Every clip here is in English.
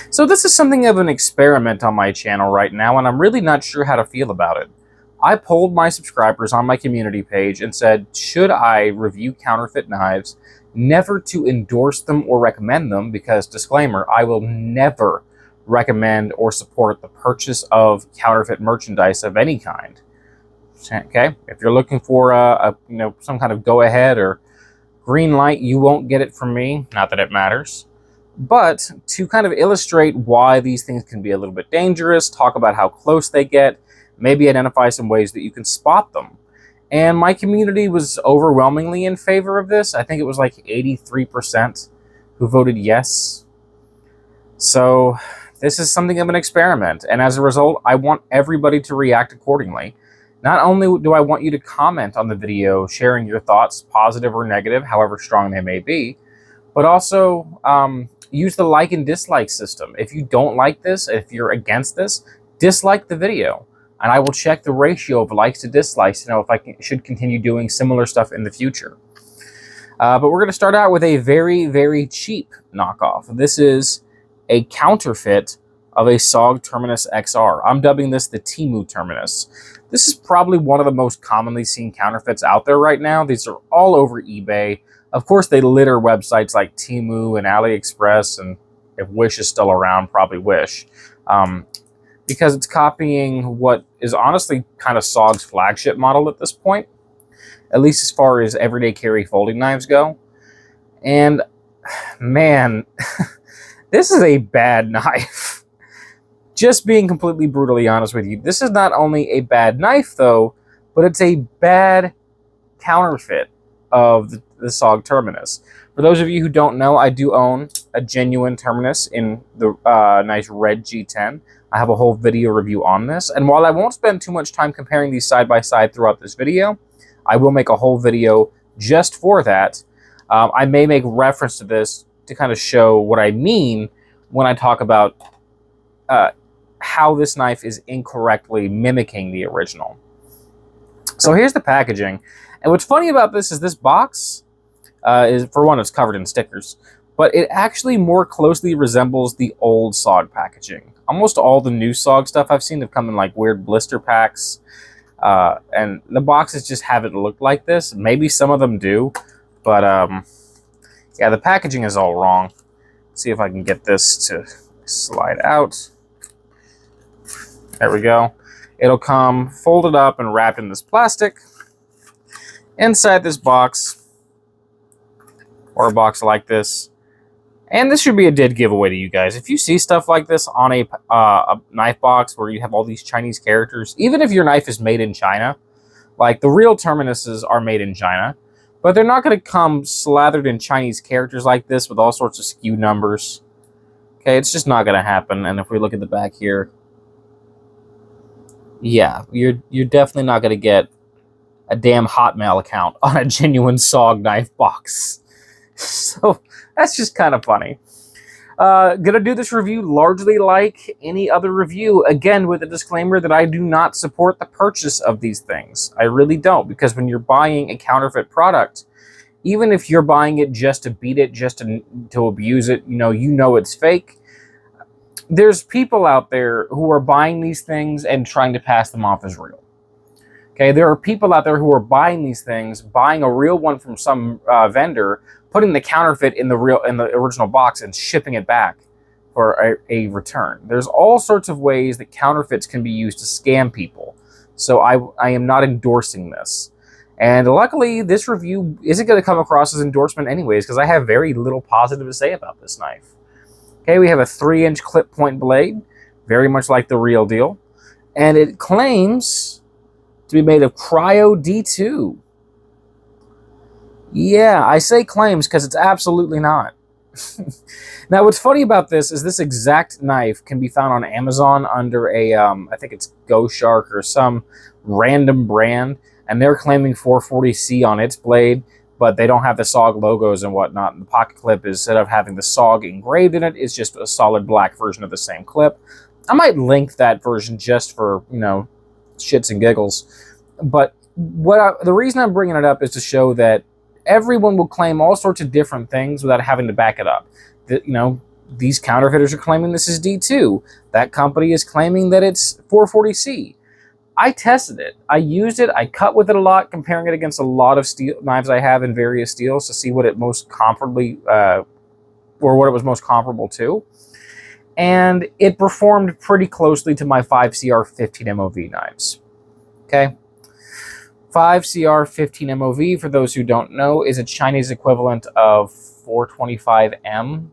So this is something of an experiment on my channel right now, and I'm really not sure how to feel about it. I polled my subscribers on my community page and said, should I review counterfeit knives, never to endorse them or recommend them, because disclaimer, I will never recommend or support the purchase of counterfeit merchandise of any kind. Okay, if you're looking for some kind of go ahead or green light, you won't get it from me. Not that it matters. But to kind of illustrate why these things can be a little bit dangerous, talk about how close they get, maybe identify some ways that you can spot them. And my community was overwhelmingly in favor of this. I think it was like 83% who voted yes. So this is something of an experiment. And as a result, I want everybody to react accordingly. Not only do I want you to comment on the video, sharing your thoughts, positive or negative, however strong they may be, but also use the like and dislike system. If you don't like this, if you're against this, dislike the video. And I will check the ratio of likes to dislikes to know if I should continue doing similar stuff in the future. But we're going to start out with a very, very cheap knockoff. This is a counterfeit of a SOG Terminus XR. I'm dubbing this the Temu Terminus. This is probably one of the most commonly seen counterfeits out there right now. These are all over eBay. Of course, they litter websites like Temu and AliExpress, and if Wish is still around, probably Wish, because it's copying what is honestly kind of SOG's flagship model at this point, at least as far as everyday carry folding knives go. And man, this is a bad knife. Just being completely brutally honest with you, this is not only a bad knife, though, but it's a bad counterfeit of the SOG Terminus. For those of you who don't know, I do own a genuine Terminus in the nice red G10. I have a whole video review on this, and while I won't spend too much time comparing these side by side throughout this video, I will make a whole video just for that. I may make reference to this to kind of show what I mean when I talk about how this knife is incorrectly mimicking the original. So here's the packaging. And what's funny about this is this box is, for one, it's covered in stickers, but it actually more closely resembles the old SOG packaging. Almost all the new SOG stuff I've seen have come in like weird blister packs, and the boxes just haven't looked like this. Maybe some of them do, but yeah, the packaging is all wrong. Let's see if I can get this to slide out. There we go. It'll come folded up and wrapped in this plastic inside this box, or a box like this. And this should be a dead giveaway to you guys. If you see stuff like this on a knife box where you have all these Chinese characters, even if your knife is made in China, like the real Terminuses are made in China, but they're not going to come slathered in Chinese characters like this with all sorts of SKU numbers. Okay, it's just not going to happen. And if we look at the back here, yeah, you're definitely not going to get a damn Hotmail account on a genuine SOG knife box. So that's just kind of funny. Gonna do this review largely like any other review, again with a disclaimer that I do not support the purchase of these things. I really don't, because when you're buying a counterfeit product, even if you're buying it just to beat it, just to abuse it, you know it's fake, there's people out there who are buying these things and trying to pass them off as real. Okay, there are people out there who are buying these things, buying a real one from some vendor, putting the counterfeit in the original box and shipping it back for a return. There's all sorts of ways that counterfeits can be used to scam people. So I am not endorsing this. And luckily, this review isn't going to come across as endorsement anyways, because I have very little positive to say about this knife. Okay, we have a 3-inch clip point blade, very much like the real deal. And it claims to be made of Cryo D2. Yeah, I say claims because it's absolutely not. Now, what's funny about this is this exact knife can be found on Amazon under a, I think it's Go Shark or some random brand, and they're claiming 440C on its blade, but they don't have the SOG logos and whatnot. And the pocket clip, instead of having the SOG engraved in it, is just a solid black version of the same clip. I might link that version just for, shits and giggles. But the reason I'm bringing it up is to show that everyone will claim all sorts of different things without having to back it up. these counterfeiters are claiming this is D2. That company is claiming that it's 440C. I tested it. I used it. I cut with it a lot, comparing it against a lot of steel knives I have in various steels to see what it most comparably, or what it was most comparable to. And it performed pretty closely to my 5CR 15 MOV knives. Okay. 5CR 15 MOV, for those who don't know, is a Chinese equivalent of 425M,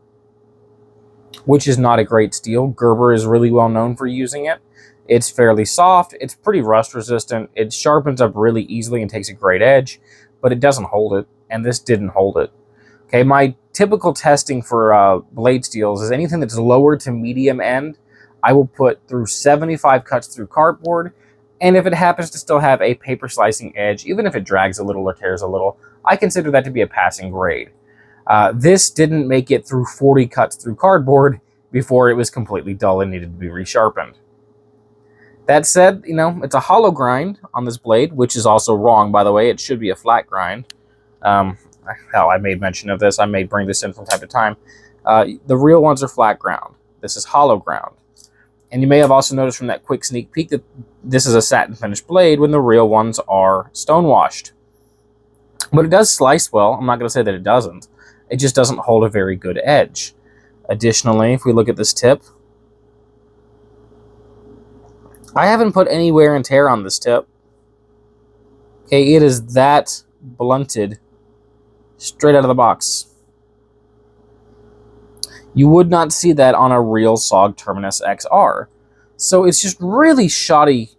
which is not a great steel. Gerber is really well known for using it. It's fairly soft. It's pretty rust resistant. It sharpens up really easily and takes a great edge, but it doesn't hold it, and this didn't hold it. Okay, my typical testing for blade steels is anything that's lower to medium end, I will put through 75 cuts through cardboard, and if it happens to still have a paper slicing edge, even if it drags a little or tears a little, I consider that to be a passing grade. This didn't make it through 40 cuts through cardboard before it was completely dull and needed to be resharpened. That said, you know, it's a hollow grind on this blade, which is also wrong, by the way. It should be a flat grind. Hell, I made mention of this. I may bring this in from time to time. The real ones are flat ground. This is hollow ground. And you may have also noticed from that quick sneak peek that this is a satin finished blade when the real ones are stone washed. But it does slice well. I'm not going to say that it doesn't. It just doesn't hold a very good edge. Additionally, if we look at this tip, I haven't put any wear and tear on this tip. Okay, it is that blunted straight out of the box. You would not see that on a real SOG Terminus XR. So it's just really shoddy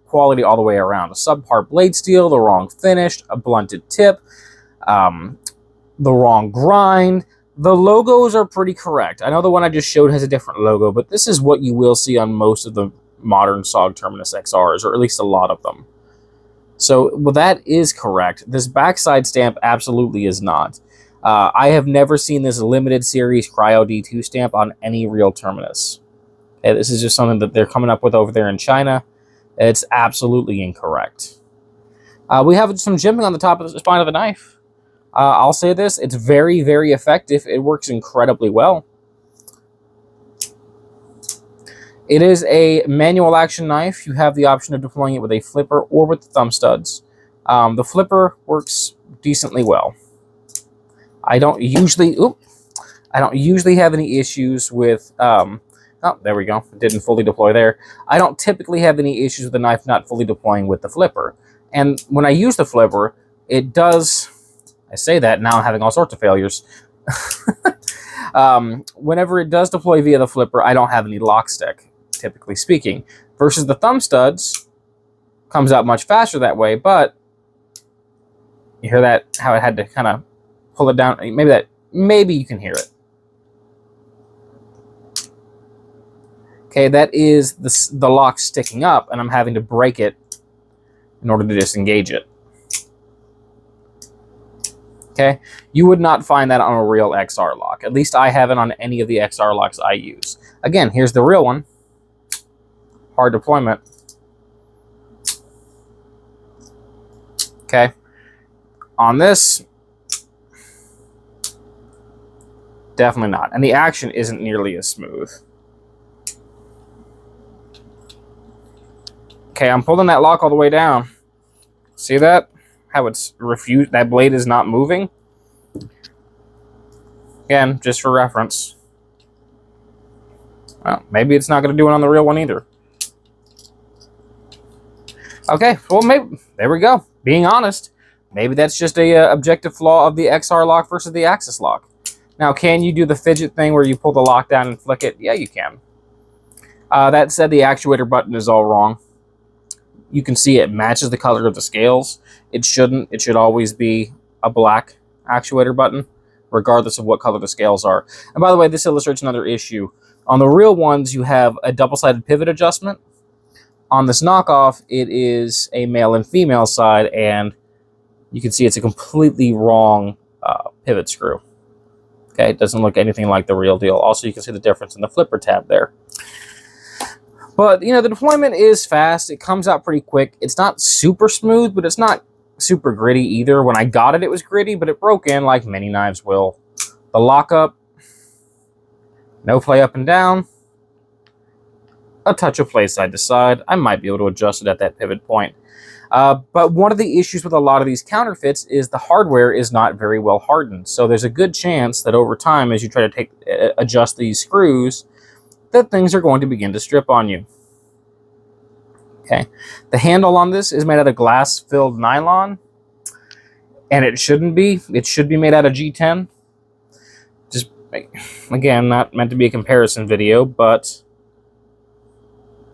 quality all the way around. A subpar blade steel, the wrong finish, a blunted tip, the wrong grind. The logos are pretty correct. I know the one I just showed has a different logo, but this is what you will see on most of the modern SOG Terminus XRs, or at least a lot of them. So, well, that is correct. This backside stamp absolutely is not. I have never seen this limited series Cryo D2 stamp on any real Terminus. Okay, this is just something that they're coming up with over there in China. It's absolutely incorrect. We have some jimping on the top of the spine of the knife. I'll say this, it's very, very effective. It works incredibly well. It is a manual action knife. You have the option of deploying it with a flipper or with the thumb studs. The flipper works decently well. I don't usually have any issues with, oh, there we go. It didn't fully deploy there. I don't typically have any issues with the knife not fully deploying with the flipper. And when I use the flipper, it does, I say that, now I'm having all sorts of failures. Whenever it does deploy via the flipper, I don't have any lock stick, typically speaking. Versus the thumb studs, comes out much faster that way, but you hear that, how it had to kind of pull it down. Maybe you can hear it. Okay, that is the lock sticking up, and I'm having to break it in order to disengage it. Okay, you would not find that on a real XR lock. At least I haven't on any of the XR locks I use. Again, here's the real one. Hard deployment. Okay, on this, definitely not. And the action isn't nearly as smooth. Okay, I'm pulling that lock all the way down. See that? How it's refused, that blade is not moving. Again, just for reference. Well, maybe it's not going to do it on the real one either. Okay, well, maybe, there we go. Being honest, maybe that's just a objective flaw of the XR lock versus the Axis lock. Now, can you do the fidget thing where you pull the lock down and flick it? Yeah, you can. That said, the actuator button is all wrong. You can see it matches the color of the scales. It shouldn't. It should always be a black actuator button, regardless of what color the scales are. And by the way, this illustrates another issue. On the real ones, you have a double-sided pivot adjustment. On this knockoff, it is a male and female side, and you can see it's a completely wrong pivot screw. Okay, it doesn't look anything like the real deal. Also, you can see the difference in the flipper tab there. But, you know, the deployment is fast. It comes out pretty quick. It's not super smooth, but it's not super gritty either. When I got it, it was gritty, but it broke in like many knives will. The lockup, No play up and down. A touch of play side to side. I might be able to adjust it at that pivot point. But one of the issues with a lot of these counterfeits is the hardware is not very well hardened. So there's a good chance that over time, as you try to adjust these screws, that things are going to begin to strip on you. Okay, the handle on this is made out of glass-filled nylon, and it shouldn't be. It should be made out of G10. Just, again, not meant to be a comparison video, but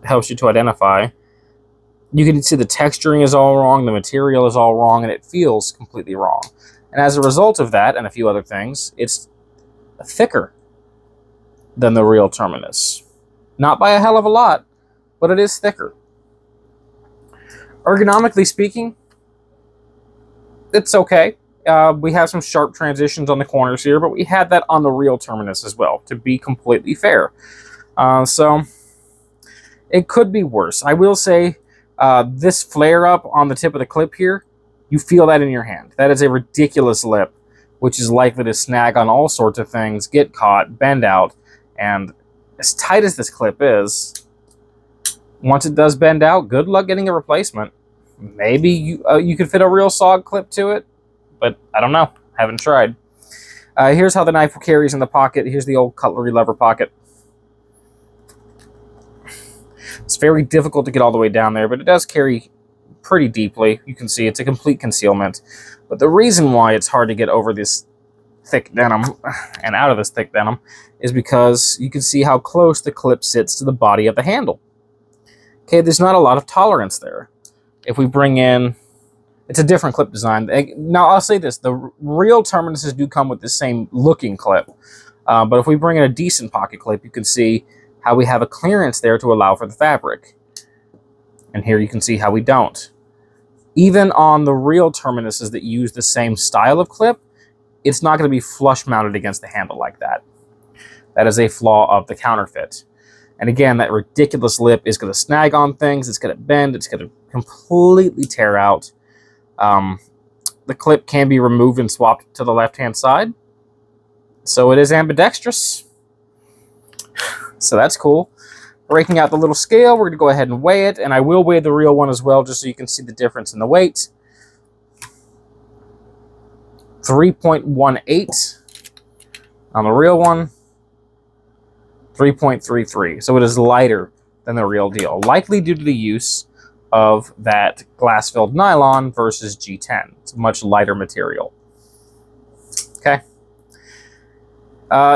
helps you to identify. You can see the texturing is all wrong, the material is all wrong, and it feels completely wrong. And as a result of that, and a few other things, it's thicker than the real Terminus. Not by a hell of a lot, but it is thicker. Ergonomically speaking, it's okay. We have some sharp transitions on the corners here, but we had that on the real Terminus as well, to be completely fair. So it could be worse. I will say this flare up on the tip of the clip here, you feel that in your hand. That is a ridiculous lip, which is likely to snag on all sorts of things, get caught, bend out, and as tight as this clip is, once it does bend out, good luck getting a replacement. Maybe you could fit a real SOG clip to it, but I don't know. Haven't tried. Here's how the knife carries in the pocket. Here's the old cutlery lever pocket. It's very difficult to get all the way down there, but it does carry pretty deeply. You can see it's a complete concealment. But the reason why it's hard to get over this thick denim and out of this thick denim is because you can see how close the clip sits to the body of the handle. Okay, there's not a lot of tolerance there. If we bring in, it's a different clip design. Now, I'll say this, the real Terminuses do come with the same looking clip. But if we bring in a decent pocket clip, you can see how we have a clearance there to allow for the fabric. And here you can see how we don't. Even on the real Terminuses that use the same style of clip, it's not going to be flush mounted against the handle like that. That is a flaw of the Counterfeit. And again, that ridiculous lip is going to snag on things, it's going to bend, it's going to completely tear out. The clip can be removed and swapped to the left-hand side. So it is ambidextrous. So that's cool. Breaking out the little scale, we're going to go ahead and weigh it, and I will weigh the real one as well, just so you can see the difference in the weight. 3.18 on the real one, 3.33. So it is lighter than the real deal, likely due to the use of that glass-filled nylon versus G10. It's a much lighter material. Okay.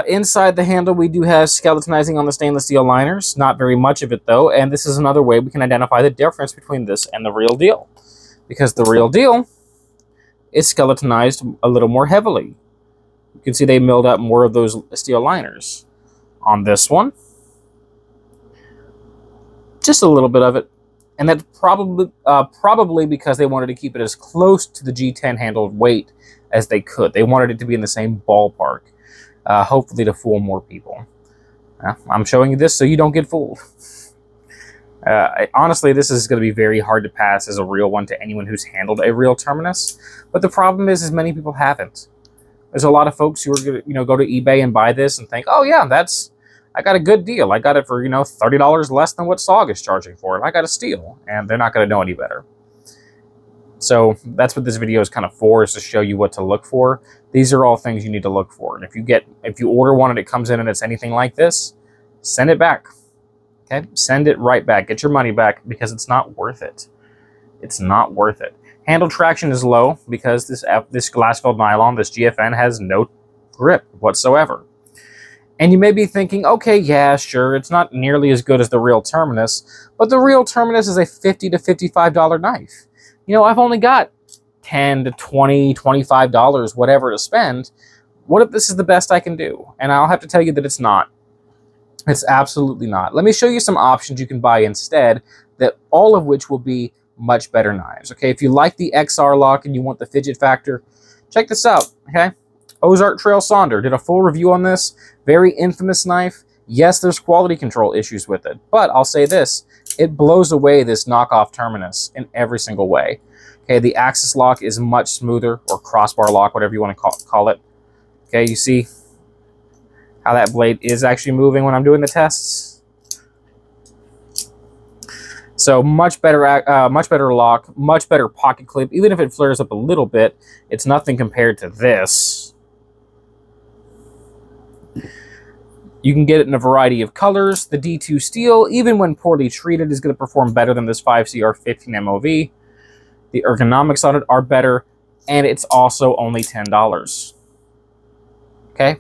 Inside the handle, we do have skeletonizing on the stainless steel liners. Not very much of it, though, and this is another way we can identify the difference between this and the real deal. Because the real deal is skeletonized a little more heavily. You can see they milled out more of those steel liners. On this one, just a little bit of it. And that's probably because they wanted to keep it as close to the G10 handled weight as they could. They wanted it to be in the same ballpark. Hopefully to fool more people. I'm showing you this so you don't get fooled. Honestly, this is going to be very hard to pass as a real one to anyone who's handled a real Terminus. But the problem is many people haven't. There's a lot of folks who are going to, go to eBay and buy this and think, oh yeah, I got a good deal. I got it for, $30 less than what SOG is charging for it. I got a steal, and they're not going to know any better. So that's what this video is kind of for, is to show you what to look for. These are all things you need to look for. And if you order one and it comes in and it's anything like this, send it back. Okay? Send it right back. Get your money back, because it's not worth it. It's not worth it. Handle traction is low because this glass-filled nylon, this GFN, has no grip whatsoever. And you may be thinking, okay, yeah, sure, it's not nearly as good as the real Terminus, but the real Terminus is a $50 to $55 knife. I've only got $10 to $20, $25, whatever to spend. What if this is the best I can do? And I'll have to tell you that it's not. It's absolutely not. Let me show you some options you can buy instead, that all of which will be much better knives. Okay, if you like the XR lock and you want the fidget factor, check this out. Okay, Ozark Trail Sonder did a full review on this. Very infamous knife. Yes, there's quality control issues with it, but I'll say this, it blows away this knockoff Terminus in every single way. Okay, the axis lock is much smoother, or crossbar lock, whatever you want to call it. Okay, you see how that blade is actually moving when I'm doing the tests. So much better lock, much better pocket clip. Even if it flares up a little bit, it's nothing compared to this. You can get it in a variety of colors. The D2 steel, even when poorly treated, is going to perform better than this 5CR15 MOV. The ergonomics on it are better, and it's also only $10. Okay?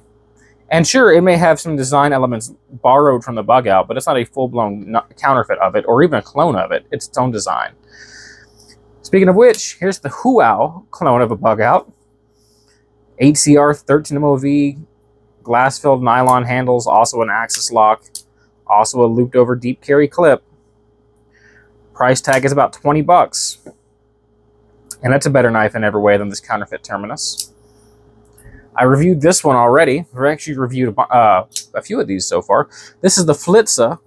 And sure, it may have some design elements borrowed from the bug out, but it's not a full-blown counterfeit of it, or even a clone of it. It's its own design. Speaking of which, here's the Huao clone of a bug out. 8CR13 MOV, glass-filled nylon handles, also an axis lock, also a looped-over deep carry clip. Price tag is about 20 bucks. And that's a better knife in every way than this Counterfeit Terminus. I reviewed this one already. We've actually reviewed a few of these so far. This is the Flitza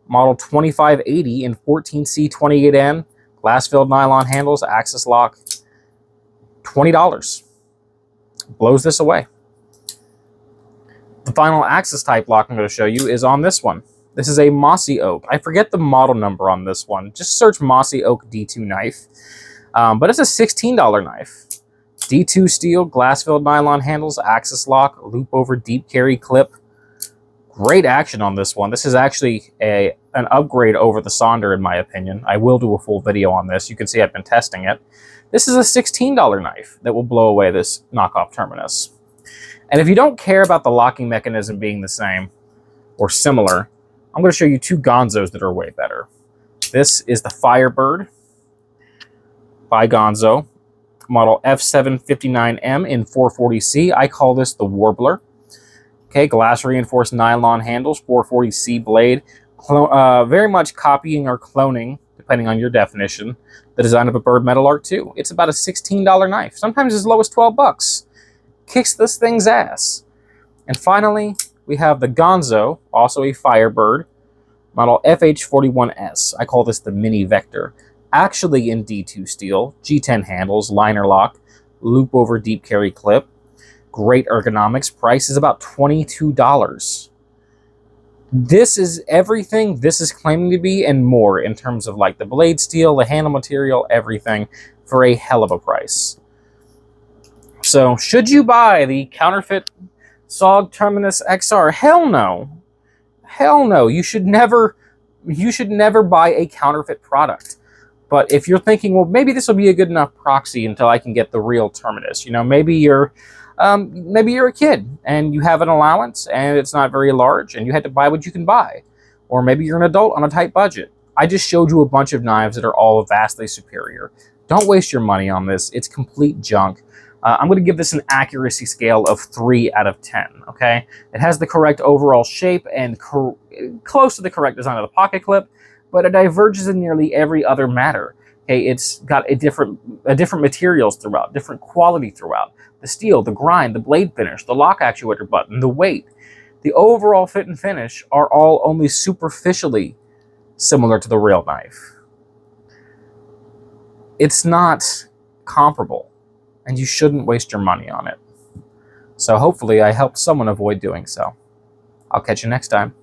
model 2580 in 14C28N. Glass-filled nylon handles, axis lock. $20. Blows this away. The final axis type lock I'm going to show you is on this one. This is a Mossy Oak. I forget the model number on this one. Just search Mossy Oak D2 knife. But it's a $16 knife. D2 steel, glass-filled nylon handles, axis lock, loop over deep carry clip. Great action on this one. This is actually an upgrade over the Sonder, in my opinion. I will do a full video on this. You can see I've been testing it. This is a $16 knife that will blow away this knockoff Terminus. And if you don't care about the locking mechanism being the same or similar, I'm going to show you two Gonzos that are way better. This is the Firebird by Gonzo, model F759M in 440C. I call this the Warbler. Okay, glass reinforced nylon handles, 440C blade. Very much copying or cloning, depending on your definition, the design of a Bird Metal Arc II. It's about a $16 knife, sometimes as low as 12 bucks. Kicks this thing's ass. And finally, we have the Gonzo, also a Firebird, model FH41S. I call this the Mini Vector. Actually in D2 steel, G10 handles, liner lock, loop over deep carry clip. Great ergonomics. Price is about $22. This is everything this is claiming to be and more in terms of like the blade steel, the handle material, everything for a hell of a price. So should you buy the Counterfeit SOG Terminus XR? Hell no. Hell no. You should never buy a counterfeit product. But if you're thinking, well, maybe this will be a good enough proxy until I can get the real Terminus. You know, maybe you're a kid and you have an allowance and it's not very large and you had to buy what you can buy. Or maybe you're an adult on a tight budget. I just showed you a bunch of knives that are all vastly superior. Don't waste your money on this. It's complete junk. I'm going to give this an accuracy scale of 3 out of 10, okay? It has the correct overall shape and close to the correct design of the pocket clip, but it diverges in nearly every other matter. Okay, it's got different materials throughout, different quality throughout. The steel, the grind, the blade finish, the lock actuator button, the weight. The overall fit and finish are all only superficially similar to the real knife. It's not comparable, and you shouldn't waste your money on it. So hopefully I helped someone avoid doing so. I'll catch you next time.